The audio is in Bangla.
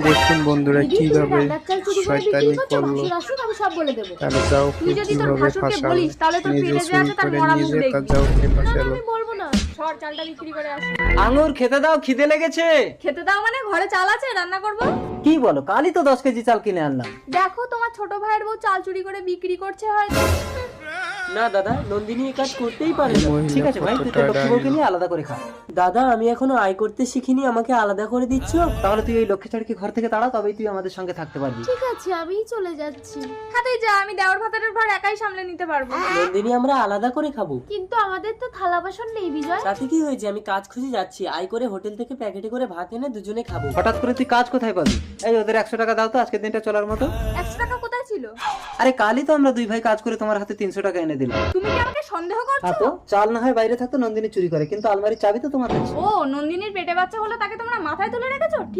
দেখুন বন্ধুরা দিদি, তুমি কিভাবে রান্নার চাল চুরি করে শয়তানি বিক্রি করছো? করলো। ভাসুর আসুক, আমি সব বলে দেবো। তার যাওকে তুই যদি তোর কিভাবে ভাসুরকে ফাঁসালো, বলিস তাহলে তোর নিজে পেটে যে চুরি আছে তার করে মরা মুখ নিজে তার দেখবি। যাওকে না না, ফাঁসালো। আমি বলবো না। সর, চালটা বিক্রি করে আসি। আঙুর খেতে দাও, খিদে লেগেছে। খেতে দাও মানে ঘরে চাল আছে, রান্না করবো। কি বলো, কালই তো 10 কেজি চাল কিনে আনলাম। দেখো তোমার ছোট ভাইয়ের বউ চাল চুরি করে বিক্রি করছে হয়তো। না দাদা, নন্দিনী এই কাজ করতেই পারে না। মহিলা ঠিক আছে ভাই, তুই তোর কতটা লক্ষ্মী বউকে নিয়ে আলাদা করে খা। দাদা, আমি এখনো আয় করতে শিখিনি, আমাকে আলাদা করে দিচ্ছ? তাহলে তুই এই লক্ষ্মী ছাড়কে ঘর থেকে তাড়া, তবেই তুই আমাদের সঙ্গে থাকতে পারবি। ঠিক আছে, আমিই চলে যাচ্ছি। হ্যাঁ তুই যা, আমি দেওয়ার ভাতারের ভার একাই সামলে নিতে পারবো। নন্দিনী, আমরা আলাদা করে খাবো। কিন্তু আমাদের তো থালা বাসন নেই বিজয়। তাতে কি হয়েছে, আমি কাজ খুঁজে যাচ্ছি, আয় করে হোটেল থেকে প্যাকেটে করে ভাত এনে দুজনে খাবো। হঠাৎ করে তুই কাজ কোথায় পাবি? এই ওদের 100 টাকা দাও তো, আজকের দিনটা চলার মতো। 100 টাকা কোথায় ছিল? আরে কালই তো আমরা দুই ভাই কাজ করে তোমার হাতে 300 টাকা এনে দিলাম। তুমি কি আমাকে সন্দেহ করছো? হ্যাঁ তো, চাল না হয় বাইরে থাকতো, নন্দিনী চুরি করে, কিন্তু আলমারির চাবি তো তোমার কাছে। ও, নন্দিনীর পেটে বাচ্চা হলো, তাকে তোমরা মাথায় তুলে রেখেছো? ঠিক